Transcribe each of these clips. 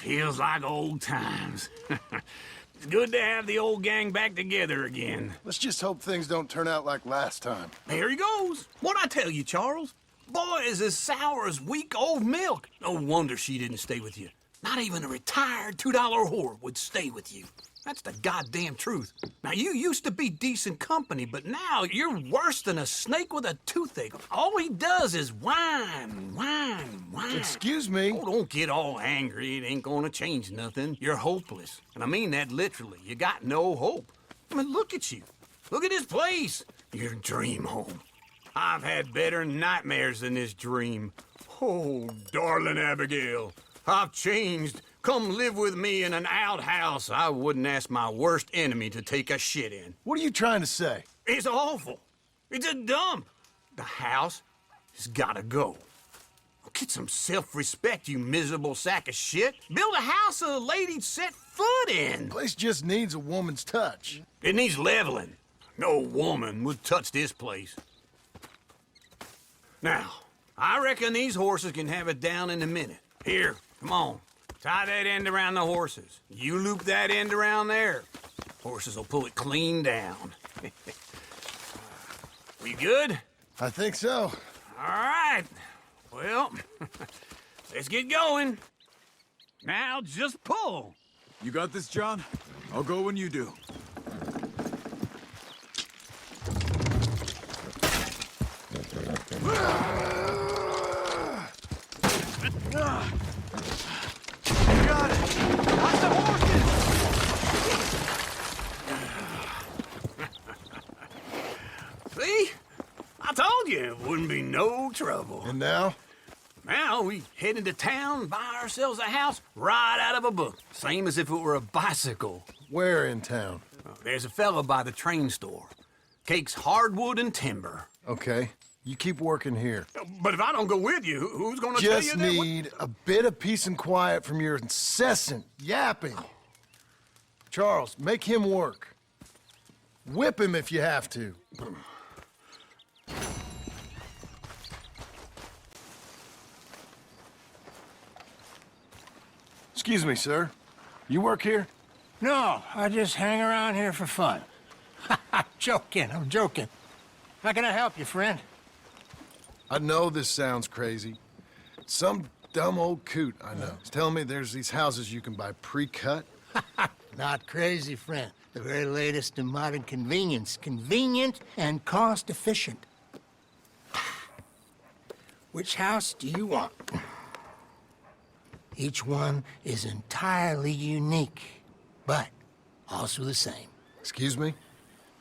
Feels like old times. It's good to have the old gang back together again. Let's just hope things don't turn out like last time. There he goes. What'd I tell you, Charles? Boy is as sour as week-old milk. No wonder she didn't stay with you. Not even a retired $2 whore would stay with you. That's the goddamn truth. Now, you used to be decent company, but now you're worse than a snake with a toothache. All he does is whine. Excuse me? Oh, don't get all angry. It ain't gonna change nothing. You're hopeless. And I mean that literally. You got no hope. I mean, look at you. Look at this place. Your dream home. I've had better nightmares than this dream. Oh, darling Abigail, I've changed. Come live with me in an outhouse I wouldn't ask my worst enemy to take a shit in. What are you trying to say? It's awful. It's a dump. The house has gotta go. Get some self-respect, you miserable sack of shit. Build a house a lady'd set foot in. The place just needs a woman's touch. It needs leveling. No woman would touch this place. Now, I reckon these horses can have it down in a minute. Here, come on. Tie that end around the horses. You loop that end around there. Horses will pull it clean down. We good? I think so. All right. Well, let's get going. Now just pull. You got this, John? I'll go when you do. Got it. Watch the horses. See? I told you it wouldn't be no trouble. And now? Now we head into town, buy ourselves a house right out of a book. Same as if it were a bicycle. Where in town? There's a fella by the train store. Cakes hardwood and timber. Okay. You keep working here. But if I don't go with you, who's gonna tell you Just that? need a bit of peace and quiet from your incessant yapping. Charles, make him work. Whip him if you have to. Excuse me, sir. You work here? No, I just hang around here for fun. I'm joking. How can I help you, friend? I know this sounds crazy. Some dumb old coot I know is telling me there's these houses you can buy pre-cut. Not crazy, friend. The very latest in modern convenience. Convenient and cost-efficient. Which house do you want? Each one is entirely unique, but also the same. Excuse me?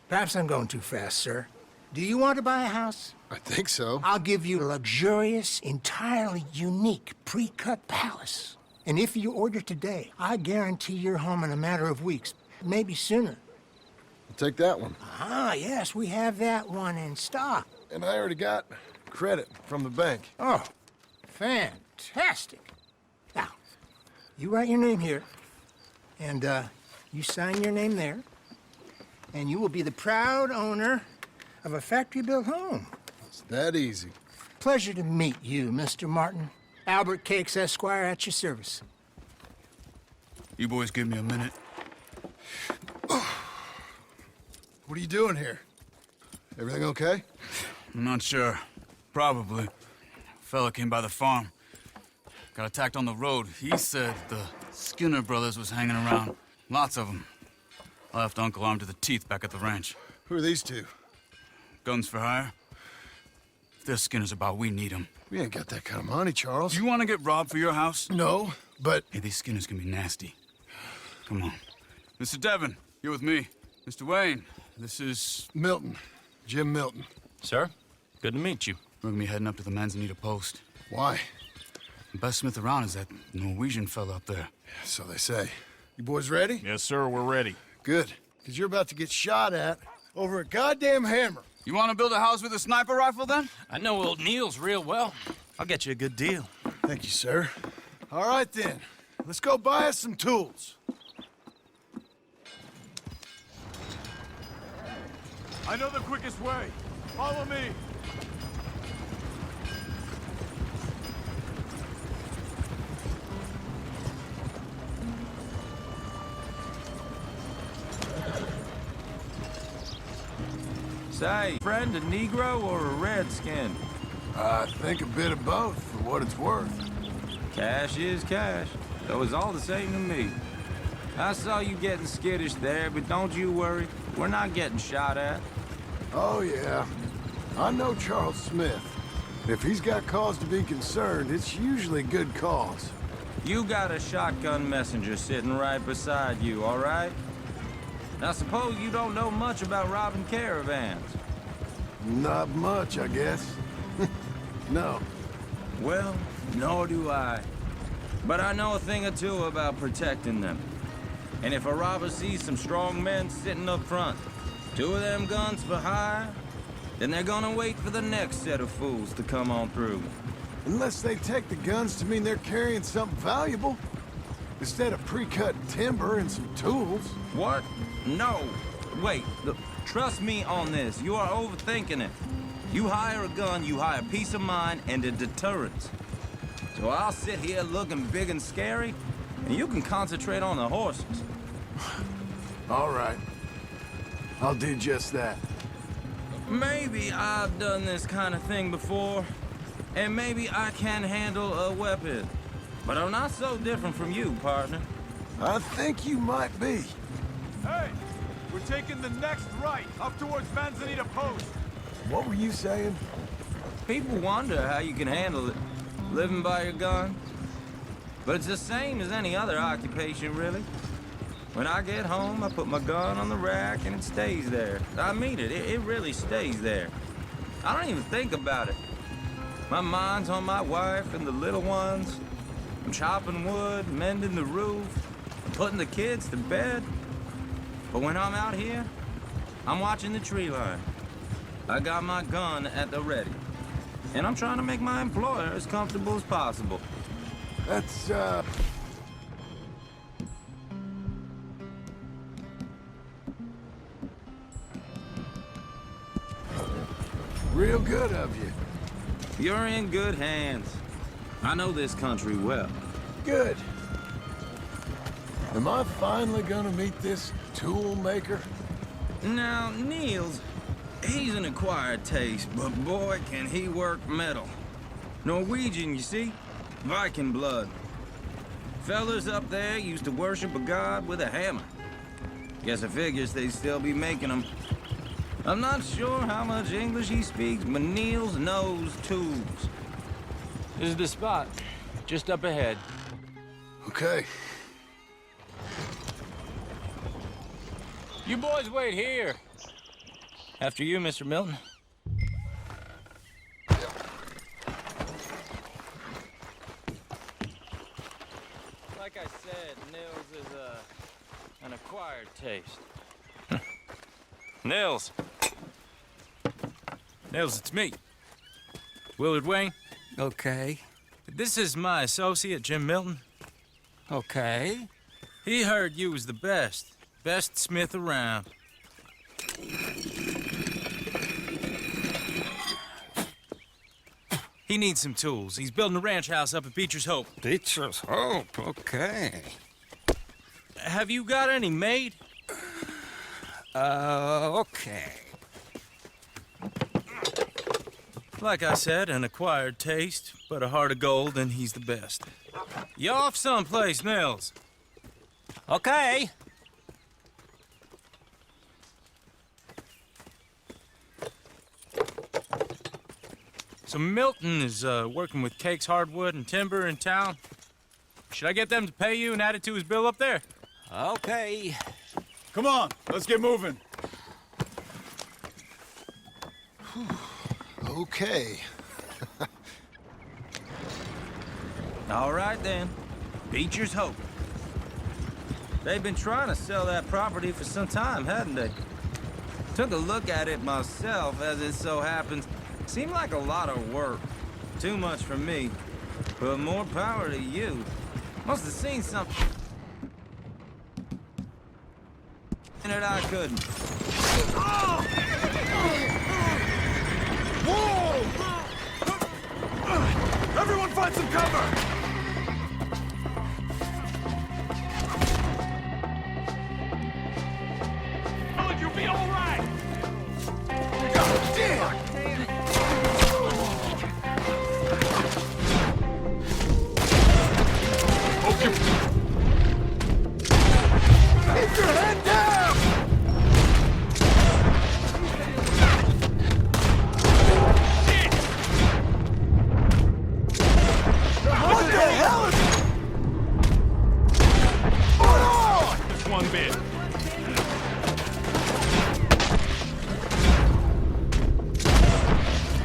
Perhaps I'm going too fast, sir. Do you want to buy a house? I think so. I'll give you a luxurious, entirely unique pre-cut palace. And if you order today, I guarantee you're home in a matter of weeks, maybe sooner. I'll take that one. Ah, yes, we have that one in stock. And I already got credit from the bank. Oh, fantastic. Now, you write your name here, and you sign your name there, and you will be the proud owner of a factory-built home. It's that easy. Pleasure to meet you, Mr. Martin. Albert Cakes, Esquire, at your service. You boys give me a minute. What are you doing here? Everything okay? I'm not sure. Probably. Fella came by the farm. Got attacked on the road. He said the Skinner brothers was hanging around. Lots of them. I left Uncle armed to the teeth back at the ranch. Who are these two? Guns for hire? If they're Skinner's about, we need them. We ain't got that kind of money, Charles. You want to get robbed for your house? No, but... Hey, these Skinners can be nasty. Come on. Mr. Devon, you're with me. Mr. Wayne, this is... Milton. Jim Milton. Sir, good to meet you. We're gonna be heading up to the Manzanita post. Why? The best smith around is that Norwegian fella up there. So they say. You boys ready? Yes, sir, we're ready. Good. Because you're about to get shot at over a goddamn hammer. You want to build a house with a sniper rifle, then? I know old Neil's real well. I'll get you a good deal. Thank you, sir. All right, then. Let's go buy us some tools. I know the quickest way. Follow me. Say, friend, a Negro or a Redskin? I think a bit of both, for what it's worth. Cash is cash, so it's all the same to me. I saw you getting skittish there, but don't you worry. We're not getting shot at. Oh, yeah. I know Charles Smith. If he's got cause to be concerned, it's usually good cause. You got a shotgun messenger sitting right beside you, all right? Now, suppose you don't know much about robbing caravans. Not much, I guess. No. Well, nor do I. But I know a thing or two about protecting them. And if a robber sees some strong men sitting up front, 2 of them guns for hire, then they're gonna wait for the next set of fools to come on through. Unless they take the guns to mean they're carrying something valuable. Instead of pre-cut timber and some tools. What? No. Wait, look, trust me on this. You are overthinking it. You hire a gun, you hire peace of mind and a deterrence. So I'll sit here looking big and scary, and you can concentrate on the horses. All right. I'll do just that. Maybe I've done this kind of thing before, and maybe I can handle a weapon. But I'm not so different from you, partner. I think you might be. Hey! We're taking the next right, up towards Manzanita Post. What were you saying? People wonder how you can handle it, living by your gun. But it's the same as any other occupation, really. When I get home, I put my gun on the rack and it stays there. I mean it, it really stays there. I don't even think about it. My mind's on my wife and the little ones. I'm chopping wood, mending the roof, and putting the kids to bed. But when I'm out here, I'm watching the tree line. I got my gun at the ready. And I'm trying to make my employer as comfortable as possible. That's, real good of you. You're in good hands. I know this country well. Good. Am I finally gonna meet this tool maker? Now, Niels, he's an acquired taste, but boy, can he work metal. Norwegian, you see? Viking blood. Fellas up there used to worship a god with a hammer. Guess I figures they'd still be making them. I'm not sure how much English he speaks, but Niels knows tools. This is the spot. Just up ahead. Okay. You boys wait here. After you, Mr. Milton. Like I said, Nils is an acquired taste. Nils. Nils, it's me. Willard Wayne. Okay. This is my associate, Jim Milton. Okay. He heard you was the best. Best smith around. He needs some tools. He's building a ranch house up at Beecher's Hope. Beecher's Hope, okay. Have you got any made? Okay. Like I said, an acquired taste, but a heart of gold, and he's the best. You off someplace, Nils? Okay. So Milton is working with Cake's Hardwood and Timber in town. Should I get them to pay you and add it to his bill up there? Okay. Come on, let's get moving. Okay. All right, then. Beecher's Hope. They've been trying to sell that property for some time, hadn't they? Took a look at it myself, as it so happens. Seemed like a lot of work. Too much for me. But more power to you. Must have seen something that I couldn't. Whoa! Everyone find some cover! You'll be all right! wrong bit.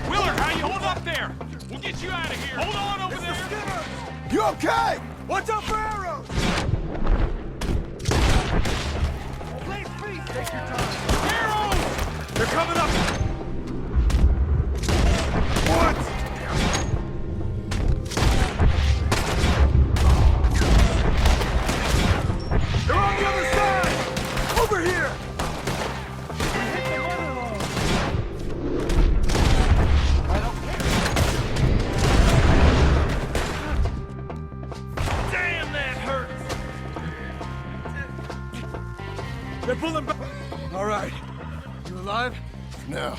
Willard, how you hold up there? We'll get you out of here. Hold on over there. You okay? Watch out for arrows! Please, take your time. Arrows! They're coming up! What? They're on the other side! Over here! Damn, that hurts! They're pulling back. All right. You alive? No.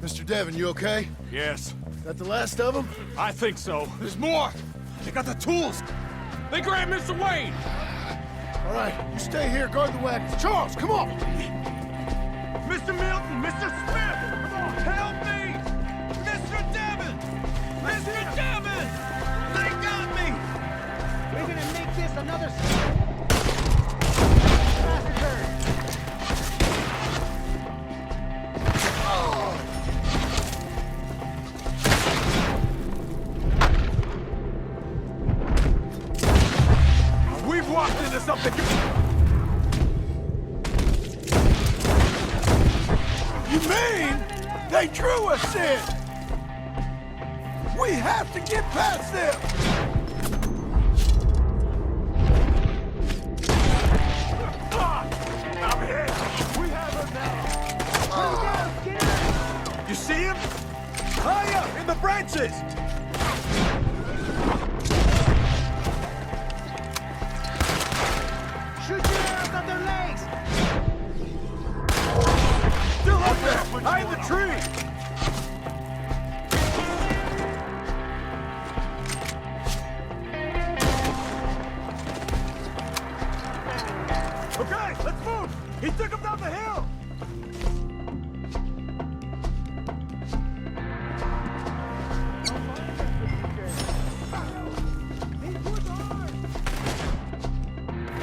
Mr. Devon, you okay? Yes, That the last of them? I think so. There's more! They got the tools! They grabbed Mr. Wayne! All right, you stay here, guard the wagons. Charles, come on! Mr. Milton! Mr. Smith! Come on, help me! Mr. Devon! Mr. Devon! They got me! We're gonna make this another massacre. We've walked into something. You mean they drew us in? We have to get past them! I'm hit! We have her now! You see him? High up in the branches! Shoot your arrows at their legs. Still up there! High in the tree! Okay, let's move! He took him down the hill!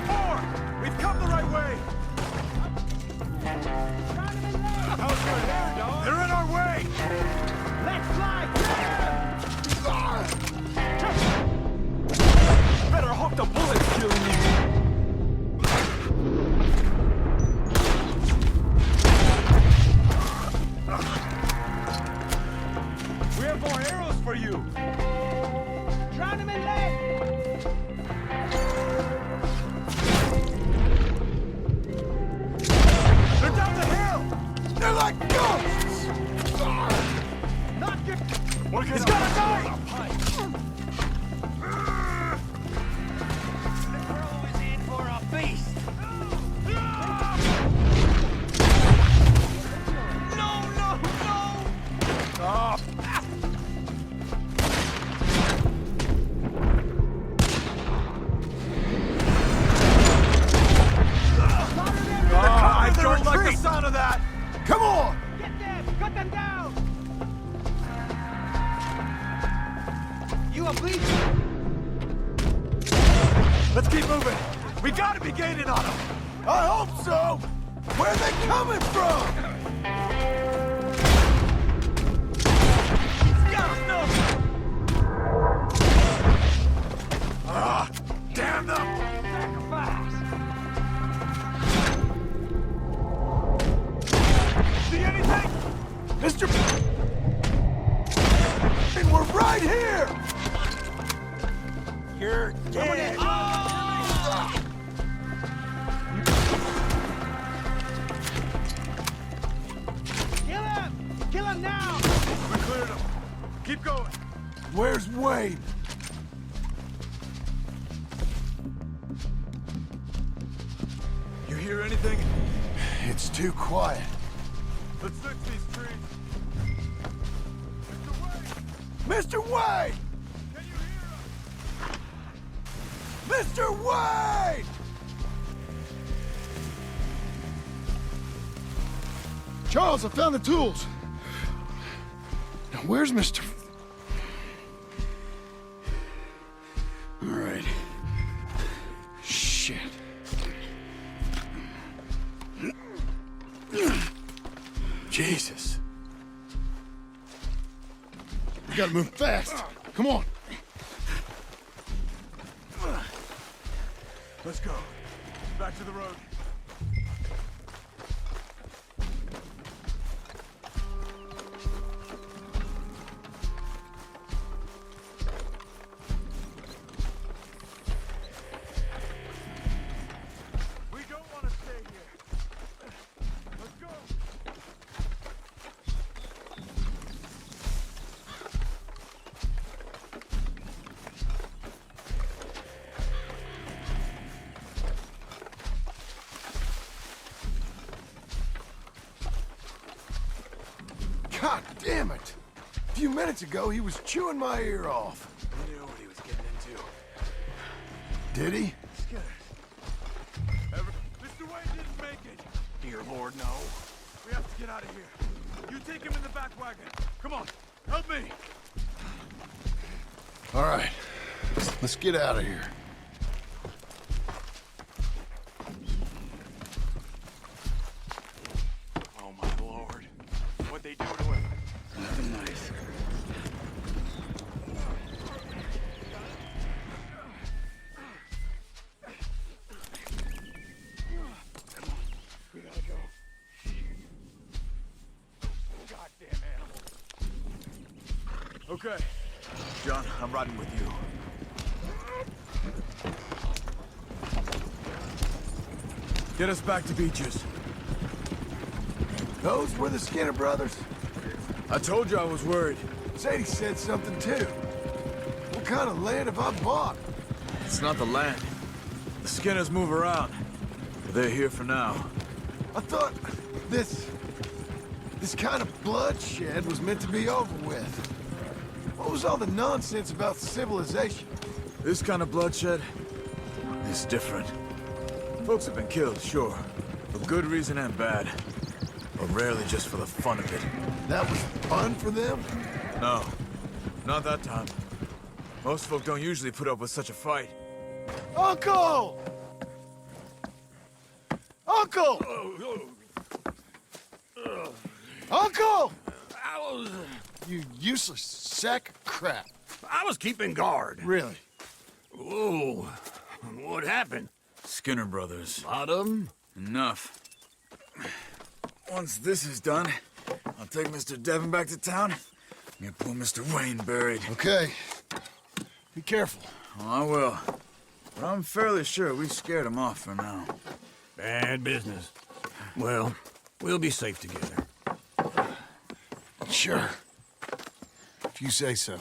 More! We've come the right way! How's your hair, dog? They're in our way! Let's fly. Better hope the bullet's killing you! We have more arrows for you! Drown him in lead. They're down the hill! They're like ghosts! Knock your... He's got a knife! The crow is in for a feast. No, no, no! Oh. I don't like the sound of that! Come on! Get them! Cut them down! You a bleed? Let's keep moving! We gotta be gaining on them! I hope so! Where are they coming from? He's got us, no! Ah, damn them! Sacrifice! See anything? Mr. And we're right here! You're dead! Kill him! Kill him now! We cleared them. Keep going. Where's Wayne? You hear anything? It's too quiet. Let's fix these trees. Mr. Wayne! Can you hear us? Mr. Wayne! Charles, I found the tools. Now, where's Mr. All right. Shit. Gotta move fast. Come on. Let's go. Back to the road. We don't want to stay here. Let's go. God damn it! A few minutes ago, he was chewing my ear off. He knew what he was getting into. Did he? Mr. Wayne didn't make it. Dear Lord, no. We have to get out of here. You take him in the back wagon. Come on, help me. All right. Let's get out of here. Oh my Lord. What'd they do to him? Nothing nice. We gotta go. Goddamn animal. Okay. John, I'm riding with you. Get us back to Beaches. Those were the Skinner brothers. I told you I was worried. Sadie said something too. What kind of land have I bought? It's not the land. The Skinners move around. They're here for now. I thought this kind of bloodshed was meant to be over with. What was all the nonsense about civilization? This kind of bloodshed is different. Folks have been killed, sure. For good reason and bad. But rarely just for the fun of it. That was fun for them? No, not that time. Most folk don't usually put up with such a fight. Uncle! Uncle! Uncle! You useless sack of crap. I was keeping guard. Really? Whoa. What happened? Skinner brothers. Lot of them? Enough. Once this is done, I'll take Mr. Devon back to town and get poor Mr. Wayne buried. Okay. Be careful. Oh, I will. But I'm fairly sure we scared him off for now. Bad business. Well, we'll be safe together. Sure. If you say so.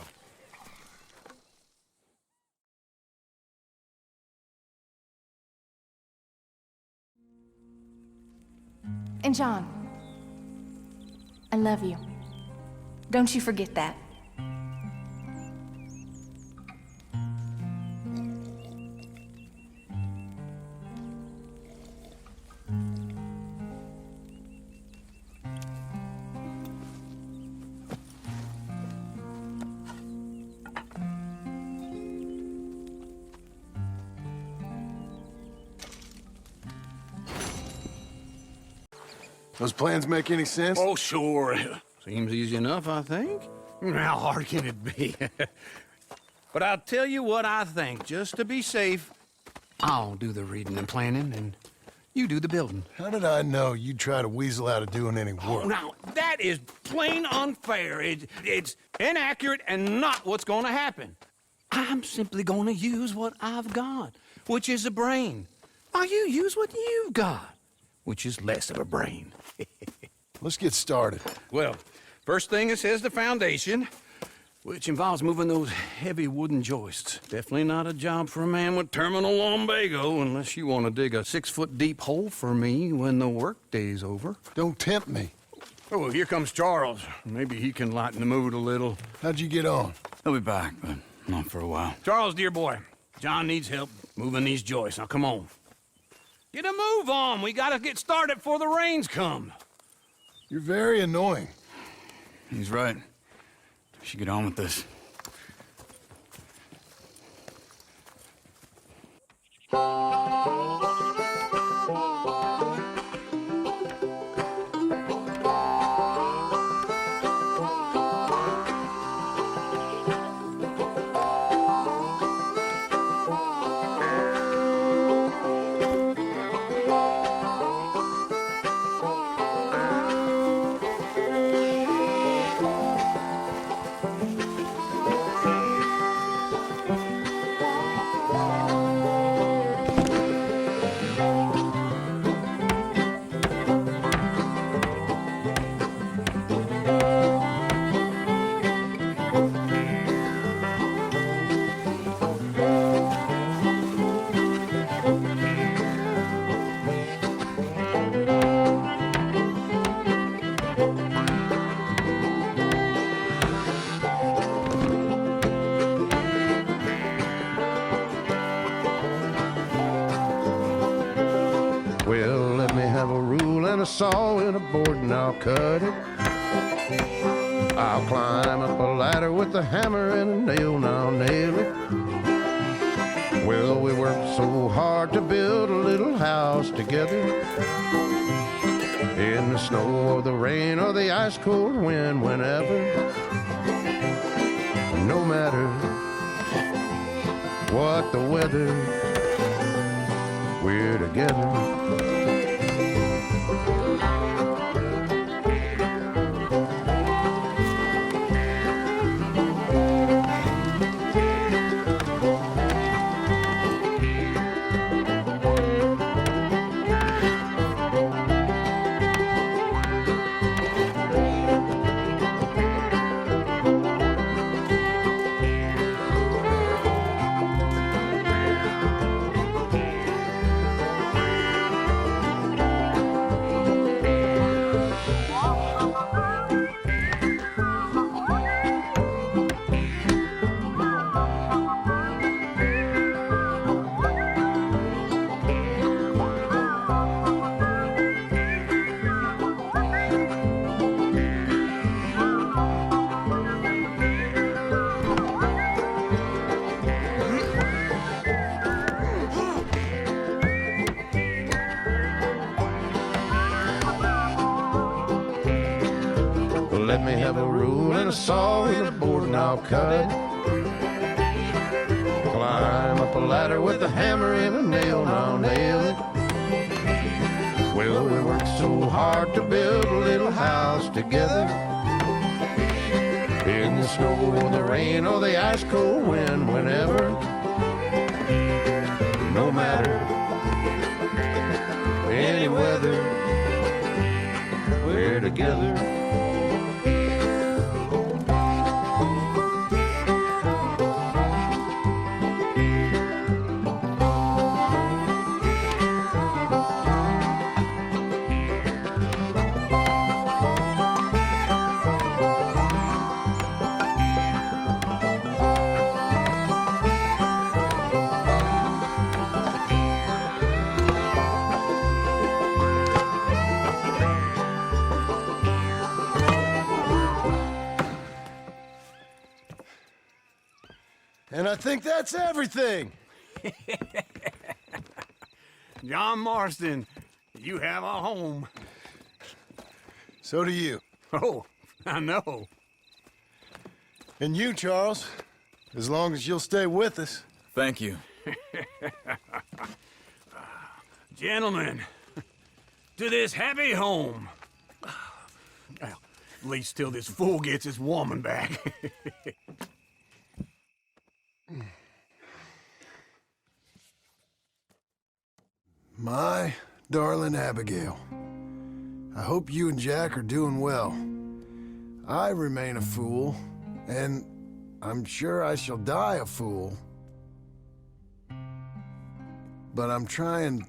And John, I love you. Don't you forget that. Those plans make any sense? Oh, sure. Seems easy enough, I think. How hard can it be? But I'll tell you what I think. Just to be safe, I'll do the reading and planning, and you do the building. How did I know you'd try to weasel out of doing any Oh, work? now, that is plain unfair. It's inaccurate and not what's going to happen. I'm simply going to use what I've got, which is a brain. While you use what you've got, which is less of a brain. Let's get started. Well, first thing it says the foundation, which involves moving those heavy wooden joists. Definitely not a job for a man with terminal lumbago unless you want to dig a 6-foot deep hole for me when the workday's over. Don't tempt me. Oh, here comes Charles. Maybe he can lighten the mood a little. How'd you get on? He'll be back, but not for a while. Charles, dear boy, John needs help moving these joists. Now, come on. Get a move on. We gotta get started before the rains come. You're very annoying. He's right. We should get on with this. Well, let me have a rule and a saw and a board and I'll cut it. I'll climb up a ladder with a hammer and a nail and I'll nail it. Well, we worked so hard to build a little house together. In the snow or the rain or the ice cold wind, whenever. No matter what the weather, we're together. Let me have a rule and a saw and a board and I'll cut. Climb up a ladder with a hammer and a nail and I'll nail it. Well, we worked so hard to build a little house together. In the snow or the rain or the ice cold wind, whenever. No matter any weather, we're together. And I think that's everything. John Marston, you have a home. So do you. Oh, I know. And you, Charles, as long as you'll stay with us. Thank you. Gentlemen, to this happy home. Well, at least till this fool gets his woman back. My darling Abigail, I hope you and Jack are doing well. I remain a fool, and I'm sure I shall die a fool. But I'm trying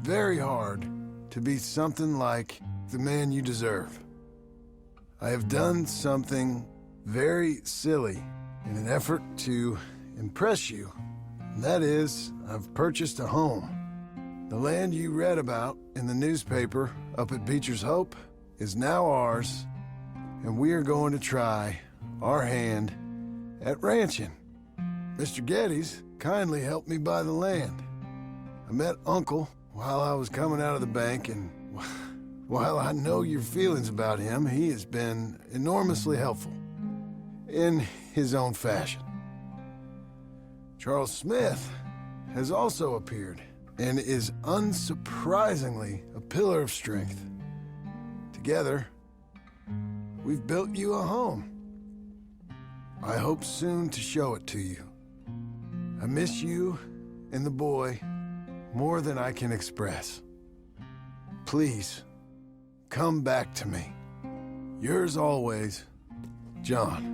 very hard to be something like the man you deserve. I have done something very silly in an effort to impress you. And that is, I've purchased a home. The land you read about in the newspaper up at Beecher's Hope is now ours, and we are going to try our hand at ranching. Mr. Geddes kindly helped me buy the land. I met Uncle while I was coming out of the bank, and while I know your feelings about him, he has been enormously helpful in his own fashion. Charles Smith has also appeared and is unsurprisingly a pillar of strength. Together, we've built you a home. I hope soon to show it to you. I miss you and the boy more than I can express. Please, come back to me. Yours always, John.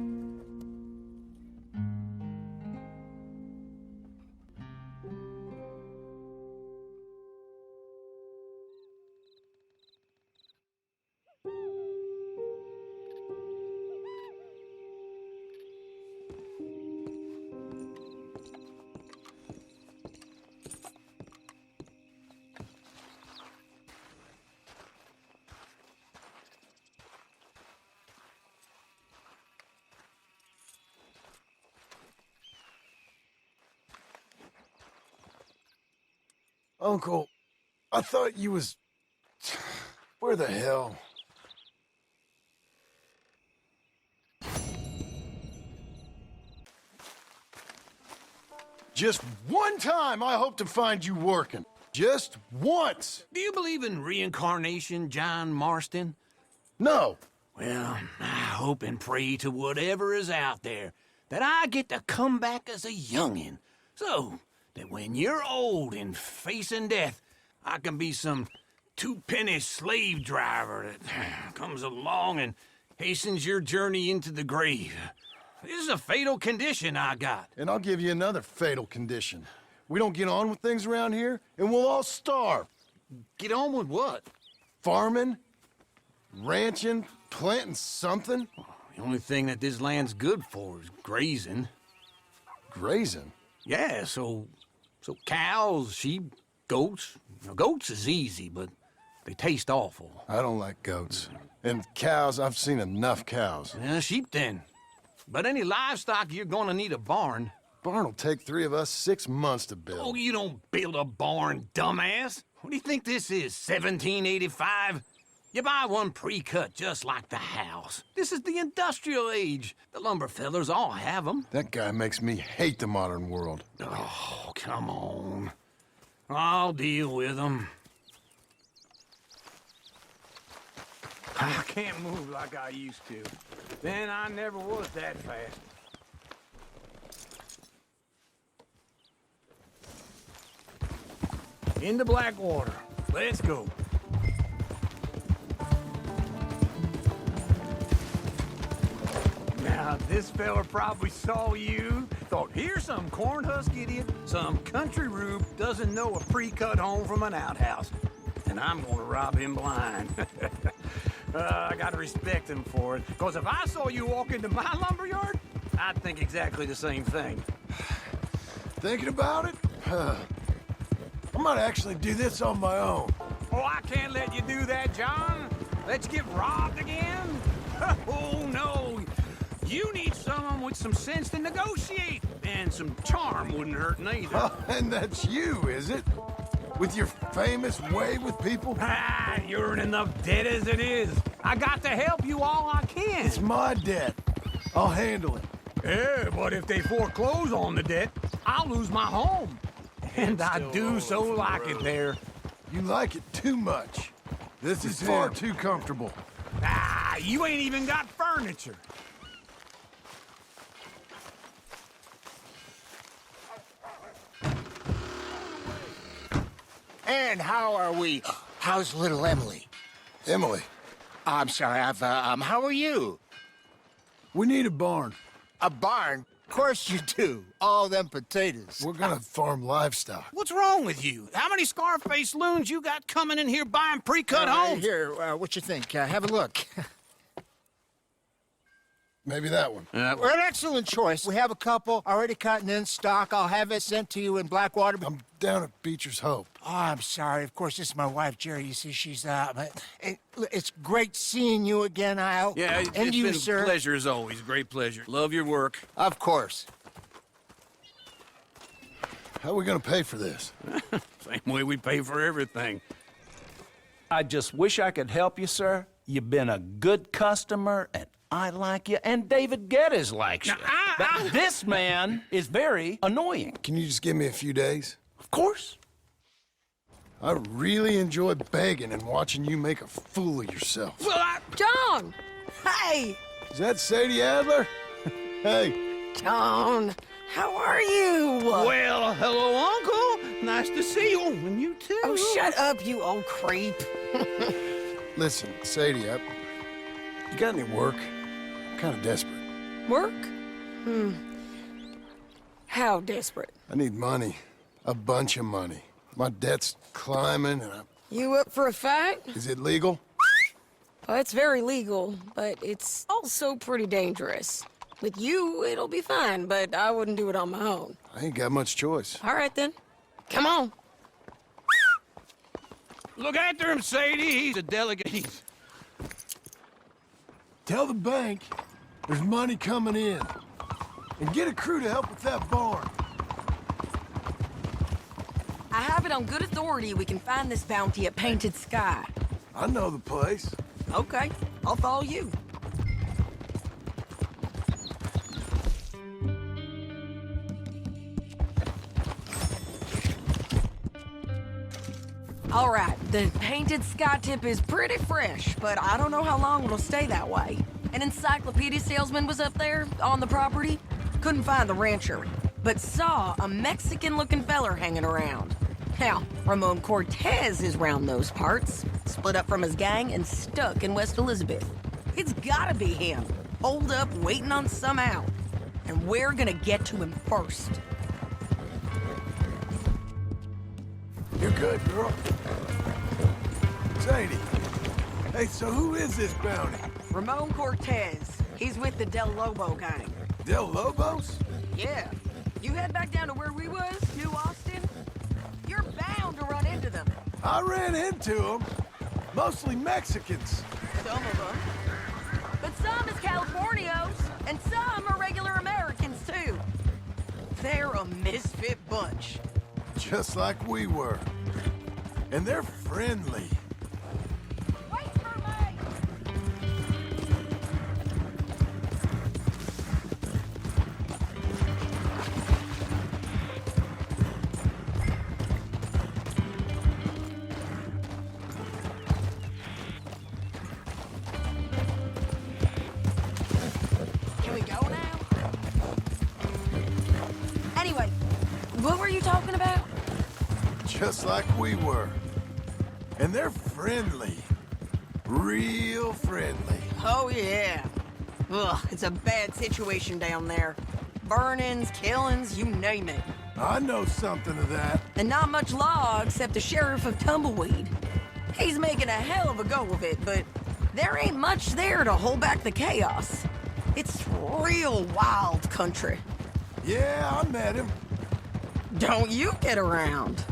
Uncle, I thought you was... Where the hell? Just one time I hope to find you working. Just once. Do you believe in reincarnation, John Marston? No. Well, I hope and pray to whatever is out there that I get to come back as a youngin', so that when you're old and facing death, I can be some two-penny slave driver that comes along and hastens your journey into the grave. This is a fatal condition I got. And I'll give you another fatal condition. We don't get on with things around here, and we'll all starve. Get on with what? Farming, ranching, planting something. The only thing that this land's good for is grazing. Grazing? Yeah, so cows, sheep, goats. Now, goats is easy, but they taste awful. I don't like goats. And cows, I've seen enough cows. Sheep then. But any livestock, you're gonna need a barn. Barn will take 3 of us 6 months to build. Oh, you don't build a barn, dumbass. What do you think this is, 1785? You buy one pre-cut just like the house. This is the industrial age. The lumber fellers all have them. That guy makes me hate the modern world. Oh, come on. I'll deal with them. I can't move like I used to. Then I never was that fast. Into Blackwater. Let's go. Now, this fella probably saw you, thought, here's some corn-husk idiot, some country rube doesn't know a pre-cut home from an outhouse. And I'm gonna rob him blind. I gotta respect him for it, because if I saw you walk into my lumberyard, I'd think exactly the same thing. Thinking about it? I might actually do this on my own. Oh, I can't let you do that, John. Let's get robbed again? Oh, no. You need someone with some sense to negotiate, and some charm wouldn't hurt neither. Oh, and that's you, is it? With your famous way with people? Ah, you're in enough debt as it is. I got to help you all I can. It's my debt. I'll handle it. Yeah, but if they foreclose on the debt, I'll lose my home. And I do so like it there. You like it too much. This is far too comfortable. Ah, you ain't even got furniture. And how are we? How's little Emily? Emily, I'm sorry, how are you? we need a barn. A barn? Of course you do. All them potatoes. We're gonna farm livestock. What's wrong with you? How many Scarface loons you got coming in here buying pre-cut homes? Here, what you think? Have a look. Maybe that one. We're an excellent choice. We have a couple already cut and in stock. I'll have it sent to you in Blackwater. I'm down at Beecher's Hope. Oh, I'm sorry. Of course, this is my wife, Jerry. You see, she's it's great seeing you again, Al. Yeah, and it's you, been sir. a pleasure as always. Great pleasure. Love your work. Of course. How are we gonna pay for this? Same way we pay for everything. I just wish I could help you, sir. You've been a good customer, and I like you, and David Geddes likes you. But this man is very annoying. Can you just give me a few days? Of course. I really enjoy begging and watching you make a fool of yourself. John! Hey! Is that Sadie Adler? Hey. John, how are you? Well, hello, Uncle. Nice to see you. And you too. Oh, shut up, you old creep. Listen, Sadie, you got any work? I'm kind of desperate. Work? How desperate? I need money. A bunch of money. My debt's climbing and You up for a fight? Is it legal? Well, it's very legal, but it's also pretty dangerous. With you, it'll be fine, but I wouldn't do it on my own. I ain't got much choice. All right, then. Come on. Look after him, Sadie. He's a delegate. Tell the bank there's money coming in. And get a crew to help with that barn. I have it on good authority we can find this bounty at Painted Sky. I know the place. Okay, I'll follow you. All right, the Painted Sky tip is pretty fresh, but I don't know how long it'll stay that way. An encyclopedia salesman was up there on the property. Couldn't find the rancher, but saw a Mexican-looking feller hanging around. Now, Ramon Cortez is round those parts, split up from his gang and stuck in West Elizabeth. It's gotta be him, holed up waiting on some out. And we're gonna get to him first. You're good, girl. Sadie. Hey, so who is this bounty? Ramon Cortez. He's with the Del Lobo gang. Del Lobos? Yeah. You head back down to where we was, New Austin? You're bound to run into them. I ran into them. Mostly Mexicans. Some of them. But some is Californios, and some are regular Americans, too. They're a misfit bunch. Just like we were. And they're friendly. Wait for me! Can we go now? Anyway, what were you talking about? Just like we were. And they're friendly. Real friendly. Oh, yeah. Ugh, it's a bad situation down there. Burnings, killings, you name it. I know something of that. And not much law except the sheriff of Tumbleweed. He's making a hell of a go of it, but there ain't much there to hold back the chaos. It's real wild country. Yeah, I met him. Don't you get around.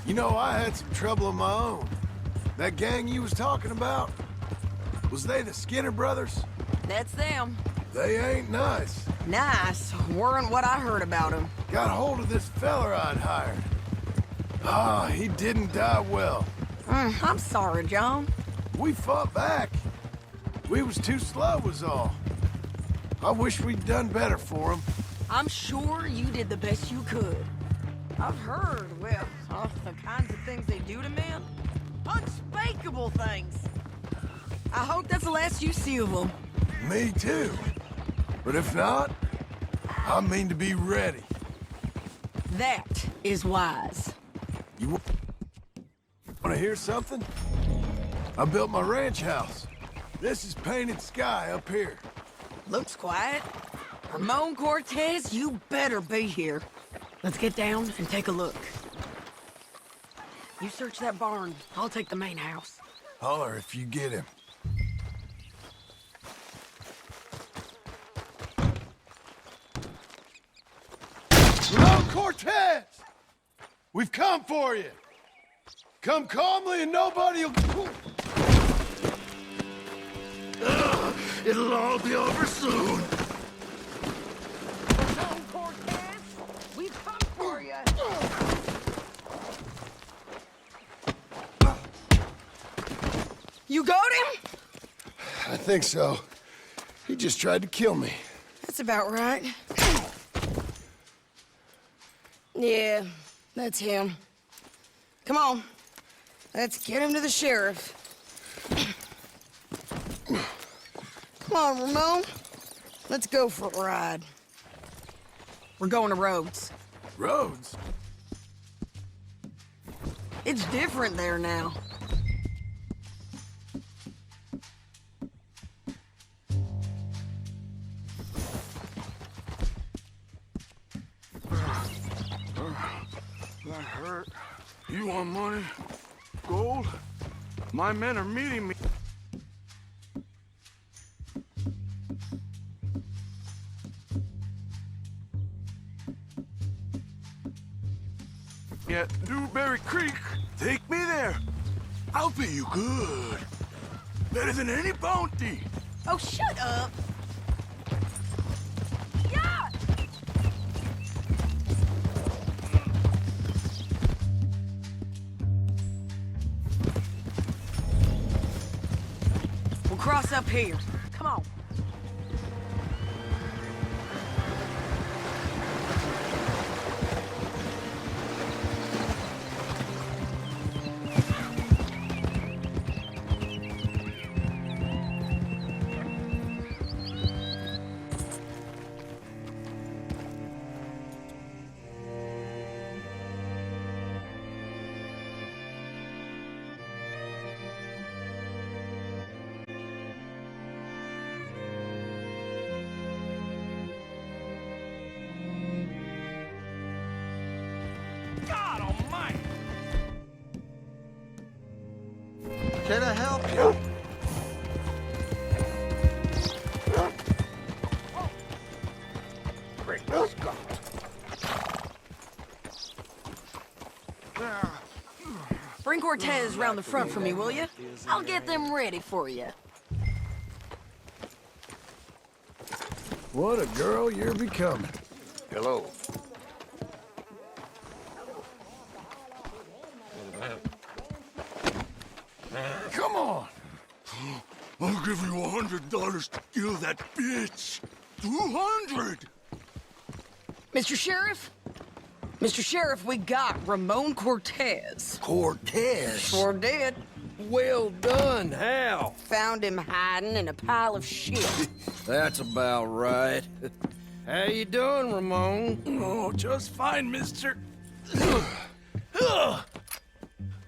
You know, I had some trouble of my own. That gang you was talking about, was they the Skinner brothers? That's them. They ain't nice. Nice. Weren't what I heard about them. Got hold of this feller I'd hired. Ah, he didn't die well. I'm sorry, John. We fought back. We was too slow was all. I wish we'd done better for him. I'm sure you did the best you could. I've heard, well, of the kinds of things they do to men. Unspeakable things. I hope that's the last you see of them. Me too. But if not, I mean to be ready. That is wise. You want to hear something? I built my ranch house. This is Painted Sky up here. Looks quiet. Ramon Cortez, you better be here. Let's get down and take a look. You search that barn. I'll take the main house. Holler if you get him. Ramon Cortez! We've come for you! Come calmly and nobody'll... It'll all be over soon. Ramon Cortez, we've come for you. You got him? I think so. He just tried to kill me. That's about right. Yeah, that's him. Come on. Let's get him to the sheriff. Come on, Ramon. Let's go for a ride. We're going to Rhodes. Rhodes? It's different there now. That hurt. You want money? Gold? My men are meeting me. At Newberry Creek. Take me there. I'll pay you good. Better than any bounty. Oh, shut up. Yeah! cross up here. Come on. God almighty! Can I help you? Great Scott. Bring Cortez round the front for me, will you? I'll get them ready for you. What a girl you're becoming. Hello. Come on. I'll give you $100 to kill that bitch. 200. Mr. Sheriff? Mr. Sheriff, we got Ramon Cortez. Cortez? Sure did. Well done, Hal. Found him hiding in a pile of shit. That's about right. How you doing, Ramon? Oh, just fine, mister.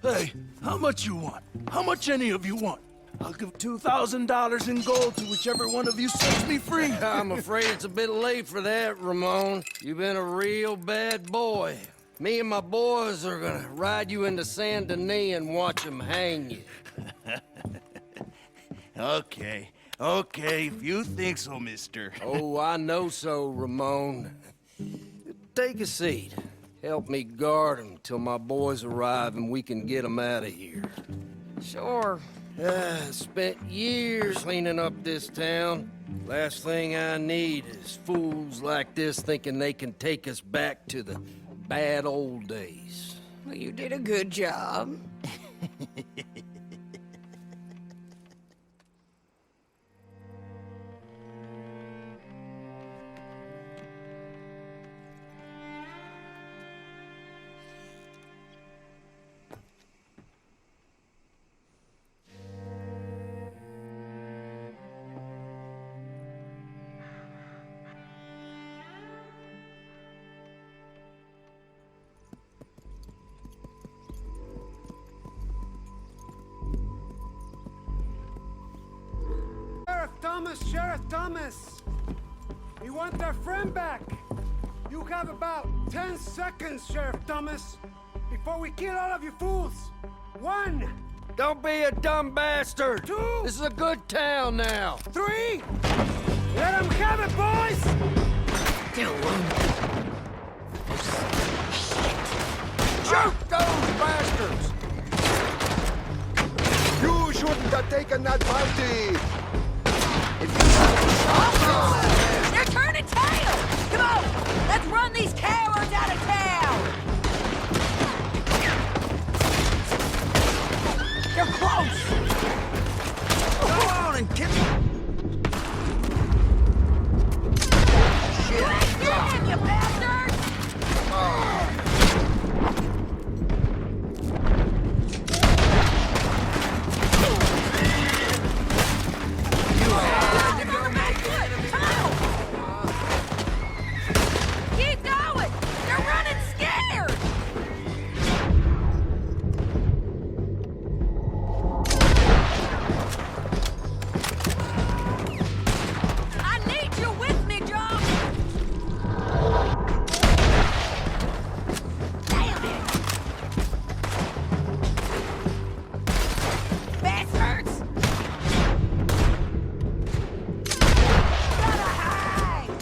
Hey, how much you want? How much any of you want? I'll give $2,000 in gold to whichever one of you sets me free. I'm afraid it's a bit late for that, Ramon. You've been a real bad boy. Me and my boys are gonna ride you into Saint Denis and watch them hang you. Okay, if you think so, mister. Oh, I know so, Ramon. Take a seat. Help me guard them till my boys arrive and we can get them out of here. Sure. Spent years cleaning up this town. Last thing I need is fools like this thinking they can take us back to the bad old days. Well, you did a good job. Sheriff Thomas! We want our friend back! You have about 10 seconds, Sheriff Thomas, before we kill all of you fools! 1! Don't be a dumb bastard! 2! This is a good town now! 3! Let them have it, boys! Shoot those bastards! You shouldn't have taken that bounty. They're turning tail! Come on! Let's run these cowards out of town! They're close! Go on and kill Shit! Damn, you bastards! Keep going! They're running scared! I need you with me, John! Damn it! Bastards! Gotta hide!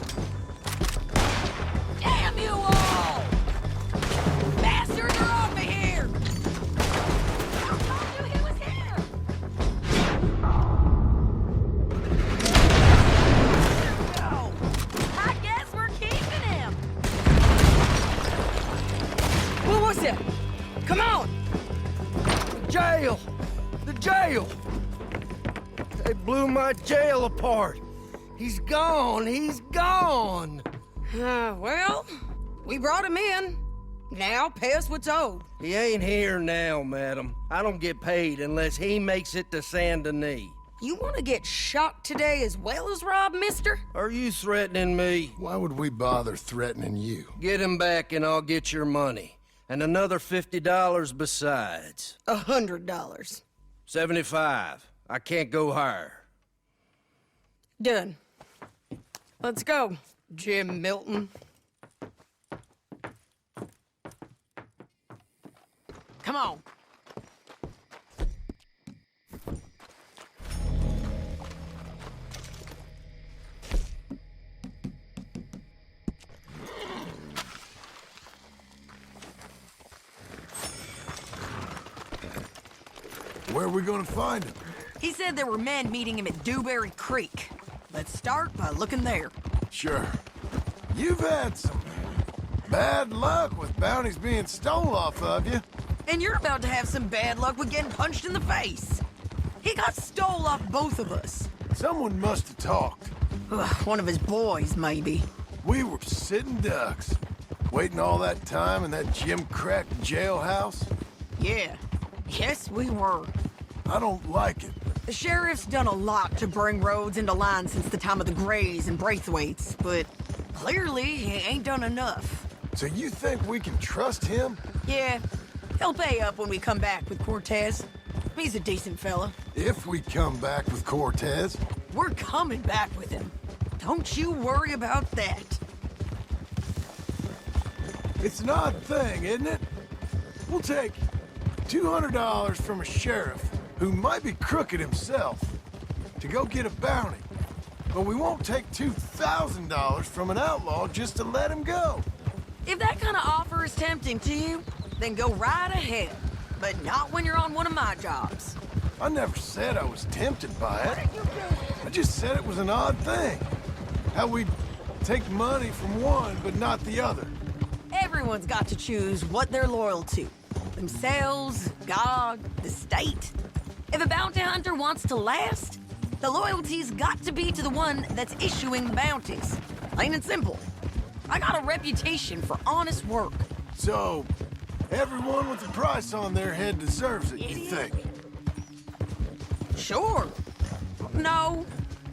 Damn you all! Bastards are off of here! I told you he was here! No! I guess we're keeping him! What was it? Come on! Jail! The jail! They blew my jail apart. He's gone. He's gone. Well, we brought him in. Now pay us what's owed. He ain't here now, madam. I don't get paid unless he makes it to Saint Denis. You want to get shot today as well as Rob, mister? Are you threatening me? Why would we bother threatening you? Get him back and I'll get your money. And another $50 besides. $100. 75. I can't go higher. Done. Let's go, Jim Milton. Come on. Where are we gonna find him? He said there were men meeting him at Dewberry Creek. Let's start by looking there. Sure. You've had some bad luck with bounties being stole off of you. And you're about to have some bad luck with getting punched in the face. He got stole off both of us. Someone must have talked. One of his boys, maybe. We were sitting ducks, waiting all that time in that gim-crack jailhouse. Yeah. Yes, we were. I don't like it. The sheriff's done a lot to bring roads into line since the time of the Grays and Braithwaites, but clearly he ain't done enough. So you think we can trust him? Yeah. He'll pay up when we come back with Cortez. He's a decent fella. If we come back with Cortez. We're coming back with him. Don't you worry about that. It's an odd thing, isn't it? We'll take $200 from a sheriff who might be crooked himself to go get a bounty. But we won't take $2,000 from an outlaw just to let him go. If that kind of offer is tempting to you, then go right ahead. But not when you're on one of my jobs. I never said I was tempted by it. I just said it was an odd thing. How we'd take money from one, but not the other. Everyone's got to choose what they're loyal to. Themselves, God, the state. If a bounty hunter wants to last, the loyalty's got to be to the one that's issuing the bounties. Plain and simple. I got a reputation for honest work. So, everyone with a price on their head deserves it, you think? Sure. No,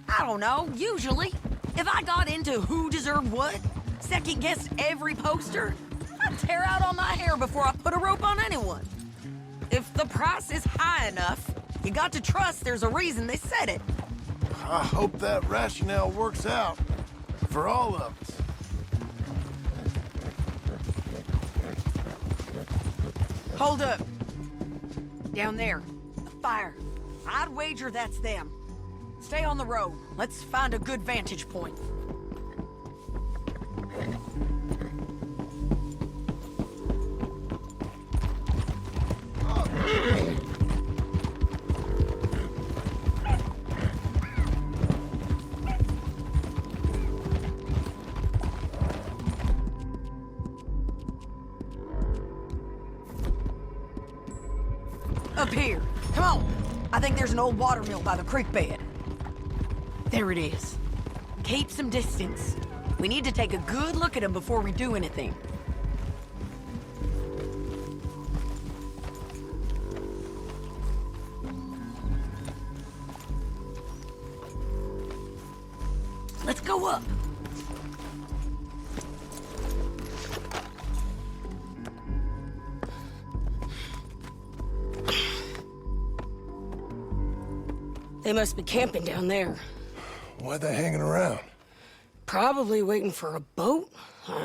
I don't know, usually. If I got into who deserved what, second-guessed every poster, I'd tear out all my hair before I put a rope on anyone. If the price is high enough, you got to trust there's a reason they said it. I hope that rationale works out for all of us. Hold up. Down there. A fire. I'd wager that's them. Stay on the road. Let's find a good vantage point. Up here. Come on. I think there's an old water mill by the creek bed. There it is. Keep some distance. We need to take a good look at him before we do anything. Let's go up. They must be camping down there. Why are they hanging around? Probably waiting for a boat.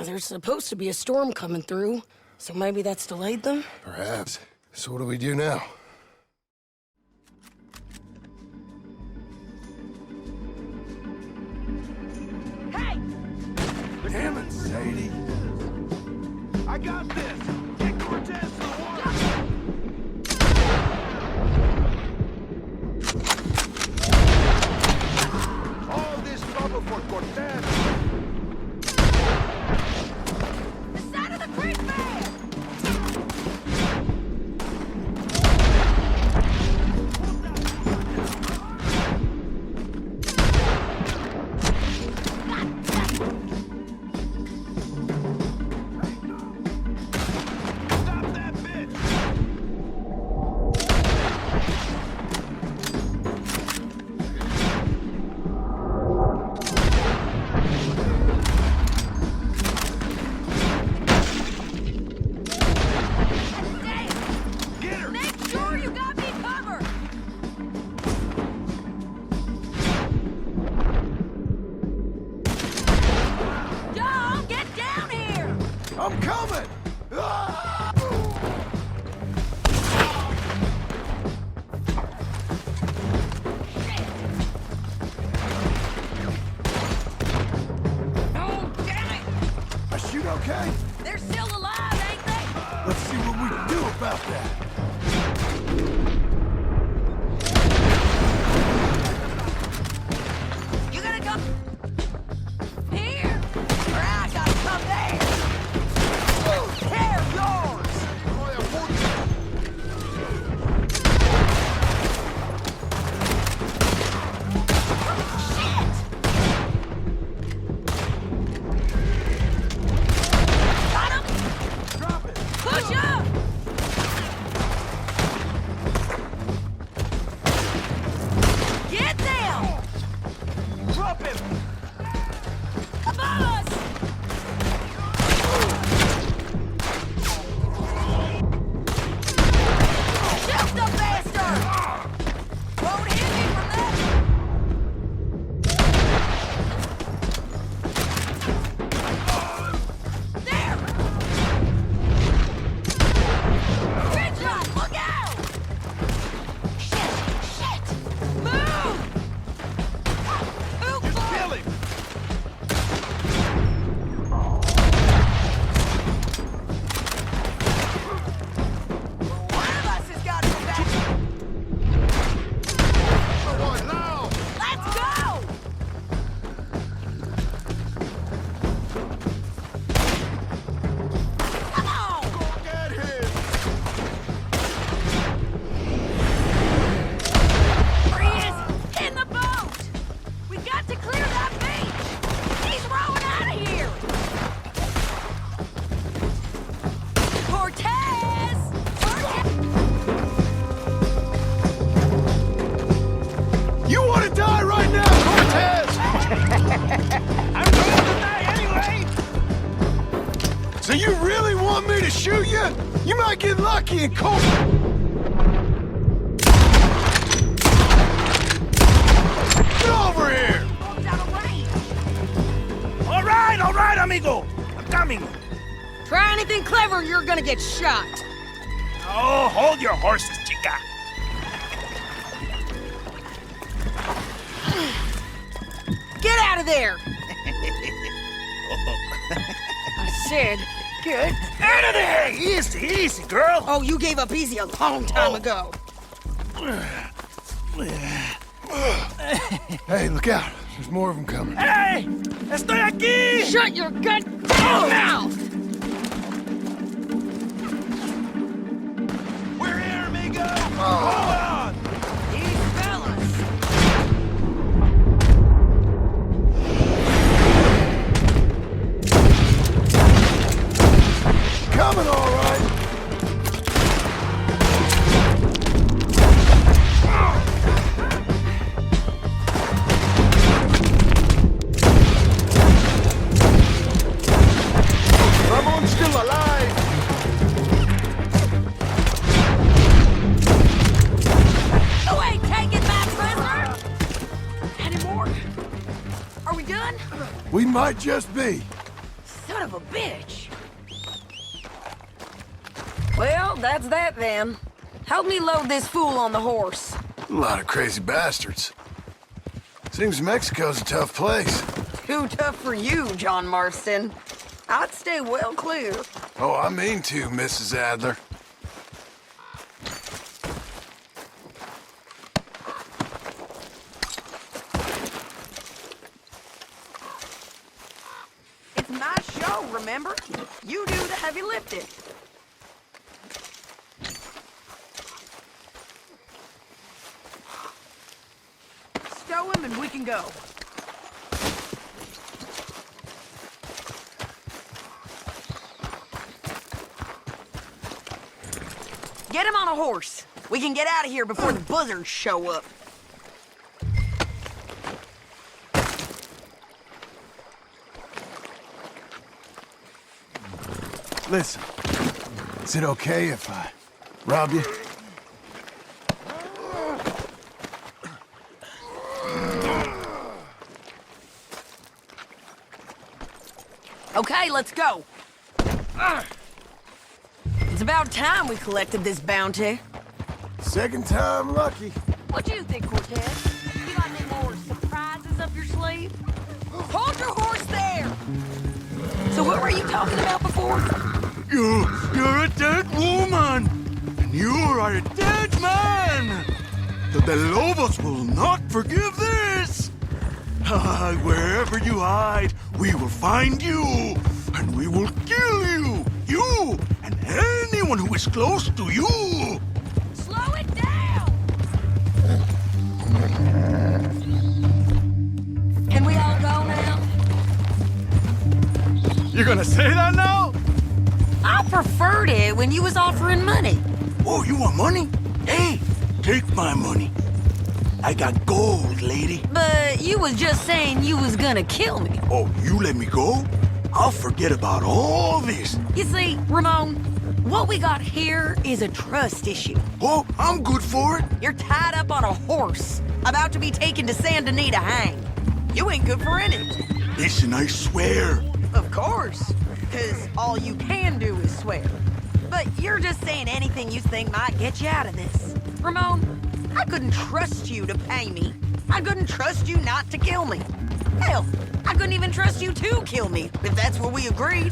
There's supposed to be a storm coming through, so maybe that's delayed them? Perhaps. So what do we do now? Hey! Damn it, Sadie. I got this! Get Cortez to the water! All this trouble for Cortez! The side of the creek bed! about that. You gonna come here? Or I gotta come there? They're yours! Shit! Got him! Drop it! Push up! Get down! Drop him! Boss! Shoot the bastard! Won't hit me from that! There! Good job! Look out! Shit! Shit! Move! Oop, Kill him! one of us has got to go back. Let's go! Come on! Get him! There he is! In the boat! We got to clear that beach! He's rowing out of here! Cortez! You want to die right now, Cortez? I'm going to die anyway! So you really want me to shoot you? You might get lucky and cold. Get over here! Out of range. All right, amigo! I'm coming! Try anything clever, you're gonna get shot. Oh, hold your horses, chica! Get out of there! I said, get Out of there! Easy, easy, girl! Oh, you gave up easy a long time ago. Hey, look out. There's more of them coming. Hey! Estoy aquí! Shut your goddamn mouth! We're here, amigo! Hold on! These fellas. Coming, all right. Ramon's still alive. You ain't taking my prisoner! Any more? Are we done? We might just be. Son of a bitch! Well, that's that then. Help me load this fool on the horse. A lot of crazy bastards. Seems Mexico's a tough place. Too tough for you, John Marston. I'd stay well clear. Oh, I mean to, Mrs. Adler. It's my show, remember? You do the heavy lifting. Stow him and we can go. Get him on a horse. We can get out of here before the buzzards show up. Listen, is it okay if I rob you? Okay, let's go. It's about time we collected this bounty. Second time lucky. What do you think, Cortez? You got any more surprises up your sleeve? Hold your horse there! So what were you talking about before? You're a dead woman! are a dead man! The Lobos will not forgive this! Wherever you hide, we will find you, and we will kill you! You, and anyone who is close to you! Slow it down! Can we all go now? You gonna say that now? I preferred it when you was offering money. Oh, you want money? Hey, take my money. I got gold, lady. But you was just saying you was gonna kill me. Oh, you let me go? I'll forget about all this. You see, Ramon, what we got here is a trust issue. Oh, I'm good for it. You're tied up on a horse, about to be taken to Saint Denis to hang. You ain't good for anything. Listen, I swear. Of course, because all you can do is swear. But you're just saying anything you think might get you out of this. Ramon, I couldn't trust you to pay me. I couldn't trust you not to kill me. Hell, I couldn't even trust you to kill me, if that's what we agreed.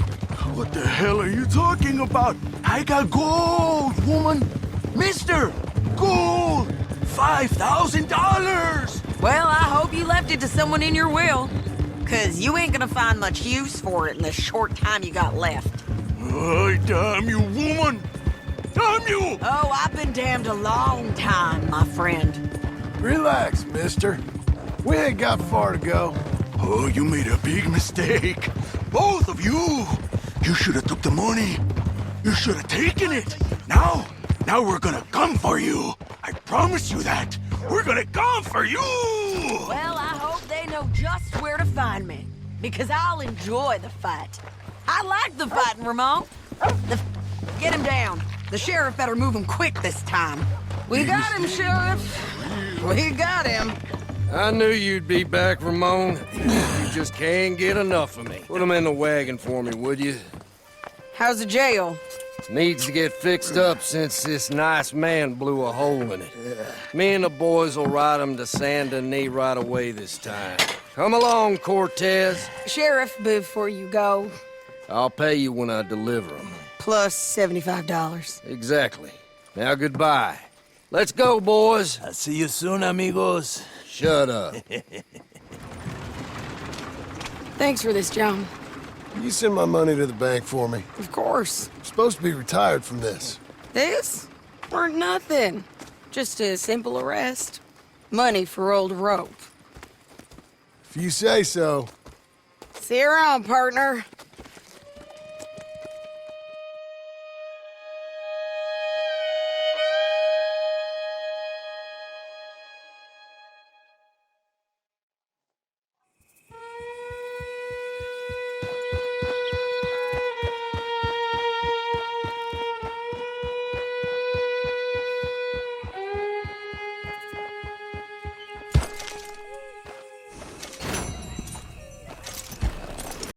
What the hell are you talking about? I got gold, woman. Mister, gold. $5,000. Well, I hope you left it to someone in your will. Because you ain't gonna find much use for it in the short time you got left. Oh, damn you, woman! Damn you! Oh, I've been damned a long time, my friend. Relax, mister. We ain't got far to go. Oh, you made a big mistake. Both of you! You should have took the money. You should have taken it. Now we're gonna come for you. I promise you that. We're gonna come for you! Well, I hope they know just where to find me. Because I'll enjoy the fight. I like the fighting, Ramon. Get him down. The sheriff better move him quick this time. We got him, Sheriff. We got him. I knew you'd be back, Ramon. You just can't get enough of me. Put him in the wagon for me, would you? How's the jail? Needs to get fixed up since this nice man blew a hole in it. Me and the boys will ride him to Saint Denis right away this time. Come along, Cortez. Sheriff, before you go, I'll pay you when I deliver him. plus $75. Exactly. Now goodbye. Let's go, boys. I'll see you soon, amigos. Shut up. Thanks for this, John. You send my money to the bank for me. Of course. I'm supposed to be retired from this. This? Weren't nothing. Just a simple arrest. Money for old rope. If you say so. See you around, partner.